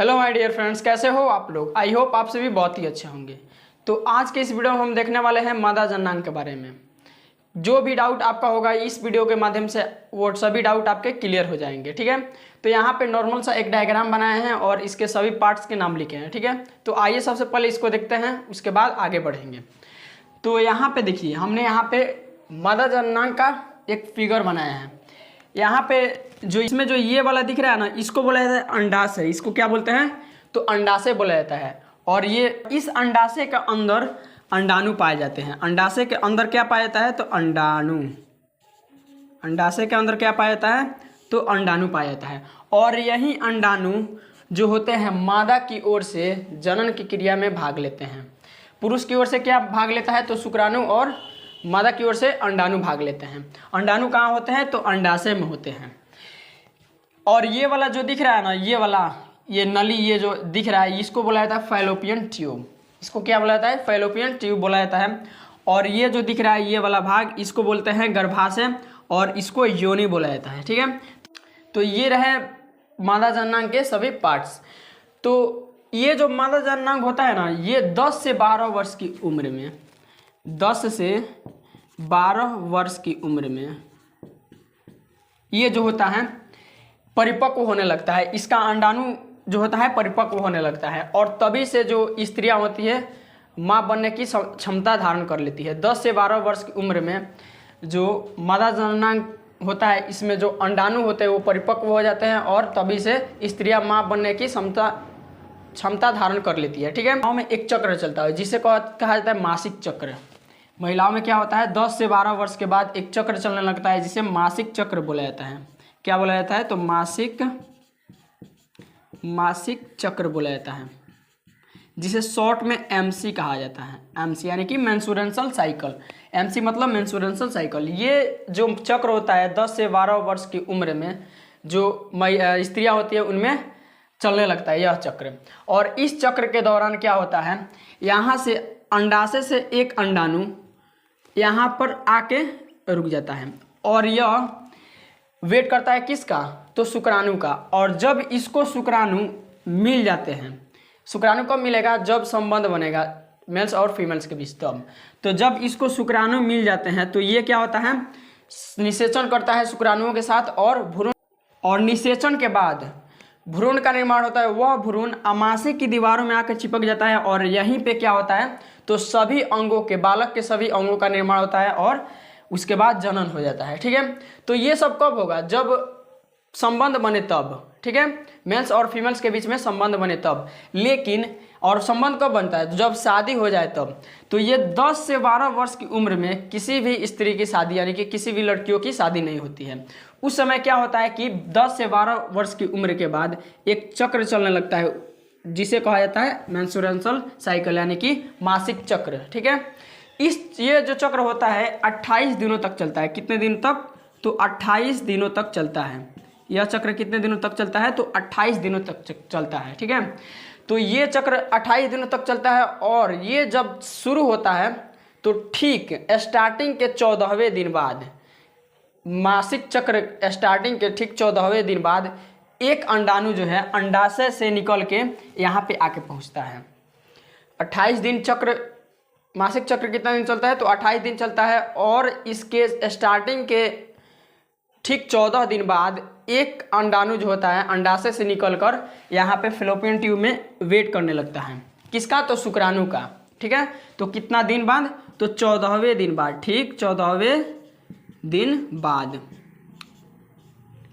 Hello my dear friends, कैसे हो आप लोग। आई होप आप सभी बहुत ही अच्छे होंगे। तो आज के इस वीडियो में हम देखने वाले हैं मादा जननांग के बारे में। जो भी डाउट आपका होगा इस वीडियो के माध्यम से वो सभी डाउट आपके क्लियर हो जाएंगे। ठीक है, तो यहाँ पे नॉर्मल सा एक डायग्राम बनाए हैं और इसके सभी पार्ट्स के नाम लिखे हैं। ठीक है, तो आइए सबसे पहले इसको देखते हैं, उसके बाद आगे बढ़ेंगे। तो यहाँ पे देखिए, हमने यहाँ पे मादा जननांग का एक फिगर बनाया है। यहाँ पे जो इसमें जो ये वाला दिख रहा है ना, इसको बोला जाता है अंडाशय। इसको क्या बोलते हैं? तो अंडाशय बोला जाता है। और ये इस अंडाशय के अंदर अंडाणु पाए जाते हैं। अंडाशय के अंदर क्या पाया जाता है? तो अंडाणु। अंडाशय के अंदर क्या पाया जाता है? तो अंडाणु पाया जाता है। और यही अंडाणु जो होते हैं मादा की ओर से जनन की क्रिया में भाग लेते हैं। पुरुष की ओर से क्या भाग लेता है? तो शुक्राणु, और मादा की ओर से अंडाणु भाग लेते हैं। अंडाणु कहाँ होते हैं? तो अंडाशय में होते हैं। और ये वाला जो दिख रहा है ना, ये वाला, ये नली, ये जो दिख रहा है, इसको बोला जाता है फैलोपियन ट्यूब। इसको क्या बोला जाता है? फैलोपियन ट्यूब बोला जाता है। और ये जो दिख रहा है ये वाला भाग, इसको बोलते हैं गर्भाशय, और इसको योनि बोला जाता है। ठीक है, तो ये रहे मादा जननांग के सभी पार्ट्स। तो ये जो मादा जननांग होता है ना, ये 10 से 12 वर्ष की उम्र में, 10 से 12 वर्ष की उम्र में ये जो होता है परिपक्व होने लगता है। इसका अंडाणु जो होता है परिपक्व होने लगता है, और तभी से जो स्त्रियां होती है माँ बनने की क्षमता धारण कर लेती है। 10 से 12 वर्ष की उम्र में जो मादा जननांग होता है, इसमें जो अंडाणु होते हैं वो परिपक्व हो जाते हैं, और तभी से स्त्रियां माँ बनने की क्षमता धारण कर लेती है। ठीक है, महिलाओं में एक चक्र चलता है जिसे कहा जाता है मासिक चक्र। महिलाओं में क्या होता है? 10 से 12 वर्ष के बाद एक चक्र चलने लगता है जिसे मासिक चक्र बोला जाता है। क्या बोला जाता है? तो मासिक चक्र बोला जाता है, जिसे शॉर्ट में एमसी कहा जाता है। एमसी यानी कि मेंस्ट्रुअल साइकिल। एमसी मतलब मेंस्ट्रुअल साइकिल। ये जो चक्र होता है 10 से 12 वर्ष की उम्र में जो स्त्रियां होती है उनमें चलने लगता है यह चक्र। और इस चक्र के दौरान क्या होता है, यहाँ से अंडाशय से एक अंडाणु यहाँ पर आके रुक जाता है, और यह वेट करता है किसका? तो शुक्राणु का। और जब इसको शुक्राणु मिल जाते हैं, शुक्राणु कब मिलेगा? जब संबंध बनेगा मेल्स और फीमेल्स के बीच तब। तो जब इसको शुक्राणु मिल जाते हैं तो ये क्या होता है? निषेचन करता है शुक्राणुओं के साथ, और भ्रूण, और निषेचन के बाद भ्रूण का निर्माण होता है। वह भ्रूण अमाशय की दीवारों में आकर चिपक जाता है, और यहीं पे क्या होता है? तो सभी अंगों के, बालक के सभी अंगों का निर्माण होता है, और उसके बाद जनन हो जाता है। ठीक है, तो ये सब कब होगा? जब संबंध बने तब। ठीक है, मेल्स और फीमेल्स के बीच में संबंध बने तब। लेकिन और संबंध कब बनता है? जब शादी हो जाए तब। तो ये 10 से 12 वर्ष की उम्र में किसी भी स्त्री की शादी, यानी कि किसी भी लड़कियों की शादी नहीं होती है। उस समय क्या होता है कि 10 से 12 वर्ष की उम्र के बाद एक चक्र चलने लगता है जिसे कहा जाता है मेंस्ट्रुअल साइकिल, यानी कि मासिक चक्र। ठीक है, ये जो चक्र होता है 28 दिनों तक चलता है। कितने दिन तक? तो 28 दिनों तक चलता है। यह चक्र कितने दिनों तक चलता है? तो 28 दिनों तक चलता है। ठीक है, तो ये चक्र 28 दिनों तक चलता है, और ये जब शुरू होता है तो ठीक स्टार्टिंग के 14वें दिन बाद, मासिक चक्र स्टार्टिंग के ठीक 14वें दिन बाद एक अंडाणु जो है अंडाशय से निकल के यहाँ पे आके पहुँचता है। 28 दिन चक्र, मासिक चक्र कितना दिन चलता है? तो 28 दिन चलता है, और इसके स्टार्टिंग के ठीक 14 दिन बाद एक अंडाणु जो होता है अंडाशय से निकलकर यहाँ पे फैलोपियन ट्यूब में वेट करने लगता है। किसका? तो शुक्राणु का। ठीक है, तो कितना दिन बाद? तो 14वें दिन बाद। ठीक 14वें दिन बाद,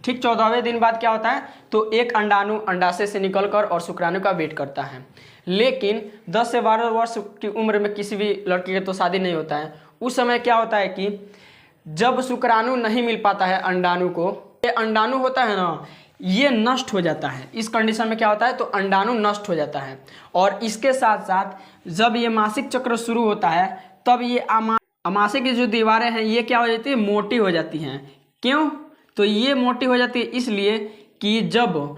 ठीक 14वें दिन बाद क्या होता है? तो एक अंडाणु अंडाशय से निकलकर और शुक्राणु का वेट करता है। लेकिन 10 से 12 वर्ष की उम्र में किसी भी लड़की की तो शादी नहीं होता है। उस समय क्या होता है कि जब शुक्राणु नहीं मिल पाता है अंडाणु को, ये अंडाणु होता है ना, ये नष्ट हो जाता है। इस कंडीशन में क्या होता है? तो अंडाणु नष्ट हो जाता है। और इसके साथ साथ जब ये मासिक चक्र शुरू होता है तब ये अमाशय की जो दीवारें हैं ये क्या हो जाती है? मोटी हो जाती हैं। क्यों? तो ये मोटी हो जाती है इसलिए कि जब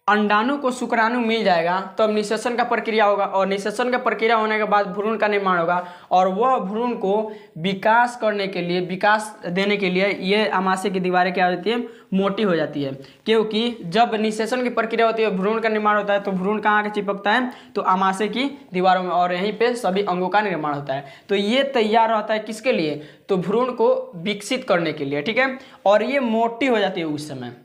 अंडाणु को शुक्राणु मिल जाएगा तब तो निषेचन का प्रक्रिया होगा, और निषेचन का प्रक्रिया होने के बाद भ्रूण का निर्माण होगा, और वह भ्रूण को विकास करने के लिए, विकास देने के लिए ये आमाशय की दीवारें क्या होती है, मोटी हो जाती है। क्योंकि जब निषेचन की प्रक्रिया होती है, भ्रूण का निर्माण होता है, तो भ्रूण कहाँ आके चिपकता है, तो आमाशय की दीवारों में, और यहीं पे सभी अंगों का निर्माण होता है। तो ये तैयार रहता है किसके लिए, तो भ्रूण को विकसित करने के लिए, ठीक है। और ये मोटी हो जाती है उस समय।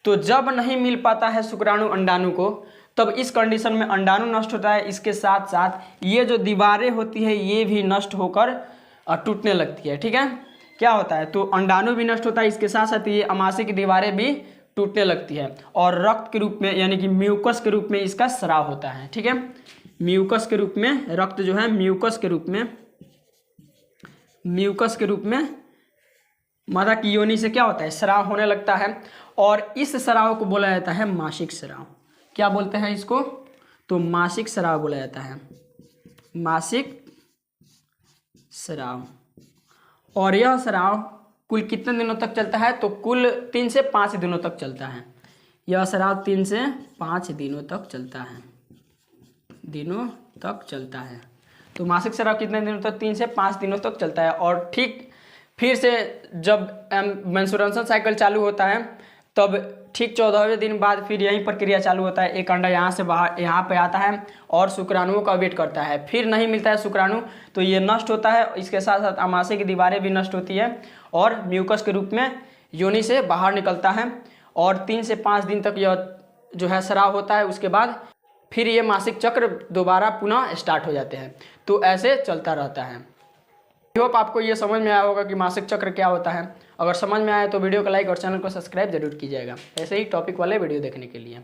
तो जब नहीं मिल पाता है शुक्राणु अंडाणु को, तब इस कंडीशन में अंडाणु नष्ट होता है, इसके साथ साथ ये जो दीवारें होती है ये भी नष्ट होकर टूटने लगती है, ठीक है। क्या होता है, तो अंडाणु भी नष्ट होता है, इसके साथ साथ ये आमाशय की दीवारें भी टूटने लगती है, और रक्त के रूप में यानी कि म्यूकस के रूप में इसका स्राव होता है, ठीक है। म्यूकस के रूप में, रक्त जो है म्यूकस के रूप में मादा की योनि से क्या होता है, स्राव होने लगता है, और इस स्राव को बोला जाता है मासिक स्राव। क्या बोलते हैं इसको, तो मासिक स्राव बोला जाता है, मासिक स्राव। और यह स्राव कुल कितने दिनों तक चलता है, तो कुल 3 से 5 दिनों तक चलता है। यह स्राव 3 से 5 दिनों तक चलता है, तो मासिक स्राव कितने दिनों तक, 3 से 5 दिनों तक चलता है। और ठीक फिर से जब मेंस्ट्रुएशन साइकिल चालू होता है, तब ठीक 14वें दिन बाद फिर यही प्रक्रिया चालू होता है। एक अंडा यहाँ से बाहर यहाँ पे आता है और शुक्राणुओं का वेट करता है, फिर नहीं मिलता है शुक्राणु, तो ये नष्ट होता है। इसके साथ साथ आमाशय की दीवारें भी नष्ट होती है, और म्यूकस के रूप में योनि से बाहर निकलता है, और 3 से 5 दिन तक यह जो है स्राव होता है। उसके बाद फिर ये मासिक चक्र दोबारा पुनः स्टार्ट हो जाते हैं। तो ऐसे चलता रहता है। आई होप आपको ये समझ में आया होगा कि मासिक चक्र क्या होता है। अगर समझ में आया तो वीडियो को लाइक और चैनल को सब्सक्राइब जरूर कीजिएगा ऐसे ही टॉपिक वाले वीडियो देखने के लिए।